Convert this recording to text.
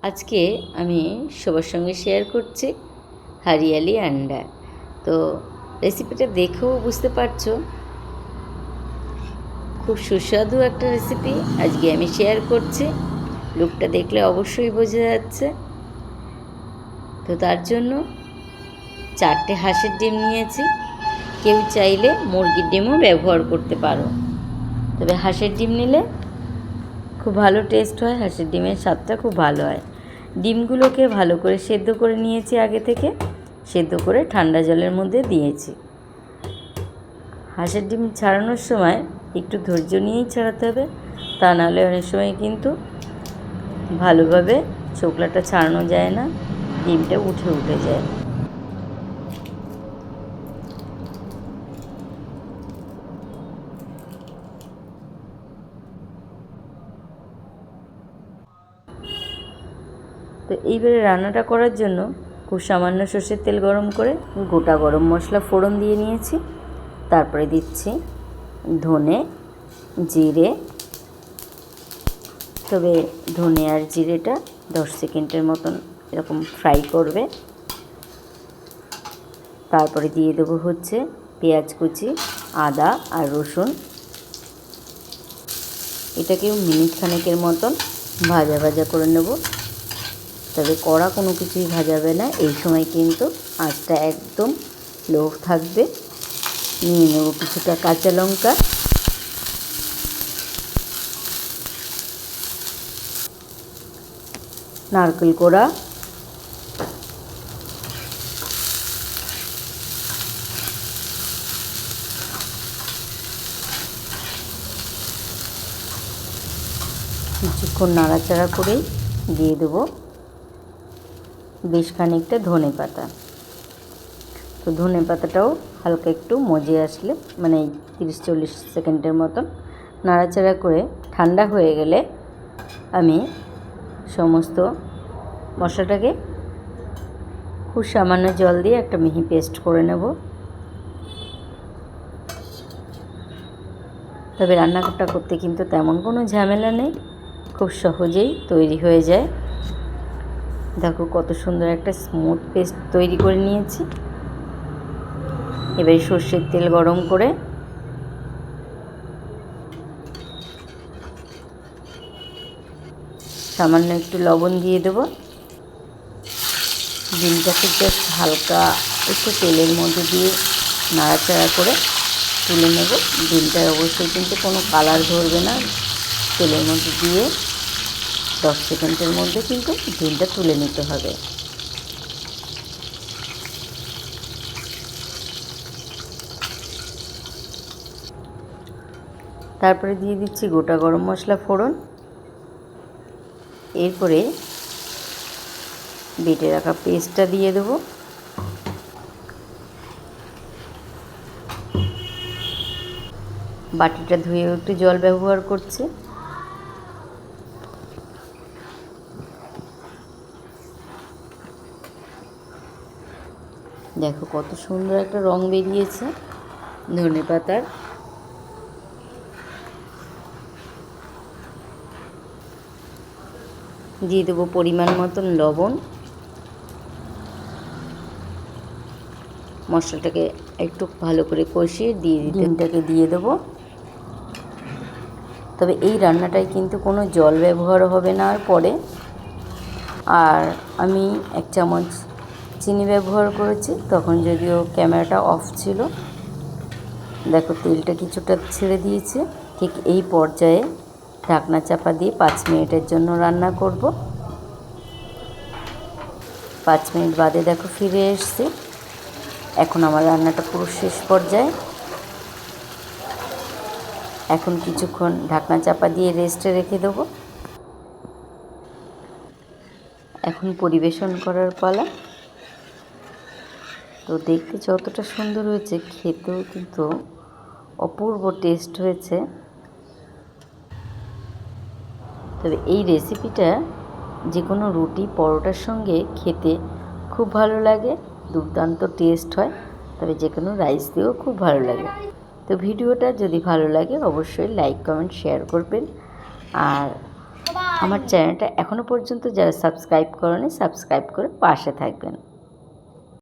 আজকে আমি সবার সঙ্গে শেয়ার করছি হরিয়ালি আন্ডা। তো রেসিপিটা দেখেও বুঝতে পারছো খুব সুস্বাদু একটা রেসিপি আজকে আমি শেয়ার করছি। লুকটা দেখলে অবশ্যই বোঝা যাচ্ছে। তো তার জন্য 4টে হাঁসের ডিম নিয়েছি। কেউ চাইলে মুরগির ডিমও ব্যবহার করতে পারো, তবে হাঁসের ডিম নিলে খুব ভালো টেস্ট হয়, হাঁসের ডিমের স্বাদটা খুব ভালো হয়। ডিমগুলোকে ভালো করে সেদ্ধ করে নিয়েছি, আগে থেকে সেদ্ধ করে ঠান্ডা জলের মধ্যে দিয়েছি। হাঁসের ডিম ছাড়ানোর সময় একটু ধৈর্য নিয়েই ছাড়াতে হবে, তা নাহলে অনেক সময় কিন্তু ভালোভাবে চোকলাটা ছাড়ানো যায় না, ডিমটা উঠে যায়। তো এইবারে রান্নাটা করার জন্য খুব সামান্য সর্ষের তেল গরম করে গোটা গরম মশলা ফোড়ন দিয়ে নিয়েছি। তারপরে দিচ্ছি ধনে, জিরে। তবে ধনে আর জিরেটা 10 সেকেন্ডের মতন এরকম ফ্রাই করবে। তারপরে দিয়ে দেবো হচ্ছে পেঁয়াজ কুচি, আদা আর রসুন। এটাকেও মিনিট খানেকের মতন ভাজা ভাজা করে নেব। তবে কড়া কোনো কিছুই ভাজাবে না, এই সময় কিন্তু আঁচটা একদম লো থাকবে। নিয়ে নেব কিছুটা কাঁচা লঙ্কা, নারকেল কোড়া, কিছুক্ষণ নাড়াচাড়া করেই দিয়ে দেবো বেশ খানিকটা ধনে পাতা। তো ধনে পাতাটাও হালকা একটু মজে আসলে, মানে 30-40 সেকেন্ডের মতন নাড়াচাড়া করে ঠান্ডা হয়ে গেলে আমি সমস্ত মশলাটাকে খুব সামান্য জল দিয়ে একটা মিহি পেস্ট করে নেব। তবে রান্নাটা করতে কিন্তু তেমন কোনো ঝামেলা নেই, খুব সহজেই তৈরি হয়ে যায়। দেখো কত সুন্দর একটা স্মুথ পেস্ট তৈরি করে নিয়েছি। এবারে সর্ষের তেল গরম করে সামান্য একটু লবণ দিয়ে দেবো। ডিমটাকে জাস্ট হালকা একটু তেলের মধ্যে দিয়ে নাড়াচাড়া করে তুলে নেব। ডিমটার অবশ্যই কিন্তু কোনো কালার ধরবে না, তেলের মধ্যে দিয়ে 10 সেকেন্ডের মধ্যে কিন্তু ডিমটা তুলে নিতে হবে। তারপরে দিয়ে দিচ্ছি গোটা গরম মশলা ফোড়ন। এরপরে বেটে রাখা পেস্টটা দিয়ে দেবো। বাটিটা ধুয়ে একটু জল ব্যবহার করছি। দেখো কত সুন্দর একটা রং বেরিয়েছে ধনে পাতার। দিয়ে দেবো পরিমাণ মতন লবণ। মশলাটাকে একটু ভালো করে কষিয়ে ডিমটাকে দিয়ে দেবো। তবে এই রান্নাটায় কিন্তু কোনো জল ব্যবহার হবে না আর পরে। আর আমি 1 চামচ চিনি ব্যবহার করেছি, তখন যদিও ক্যামেরাটা অফ ছিল। দেখো তেলটা কিছুটা ছেড়ে দিয়েছে। ঠিক এই পর্যায়ে ঢাকনা চাপা দিয়ে 5 মিনিটের জন্য রান্না করব। 5 মিনিট বাদে দেখো ফিরে এসেছি। এখন আমার রান্নাটা পুরো শেষ পর্যায়ে। এখন কিছুক্ষণ ঢাকনা চাপা দিয়ে রেস্টে রেখে দেবো। এখন পরিবেশন করার পালা। তো দেখতে যতটা সুন্দর হয়েছে, খেতেও কিন্তু অপূর্ব টেস্ট হয়েছে। তবে এই রেসিপিটা যে কোনো রুটি পরোটার সঙ্গে খেতে খুব ভালো লাগে, দুর্দান্ত টেস্ট হয়। তবে যে কোনো রাইস দিয়েও খুব ভালো লাগে। তো ভিডিওটা যদি ভালো লাগে অবশ্যই লাইক, কমেন্ট, শেয়ার করবেন। আর আমার চ্যানেলটা এখনও পর্যন্ত যারা সাবস্ক্রাইব করেনি সাবস্ক্রাইব করে পাশে থাকবেন।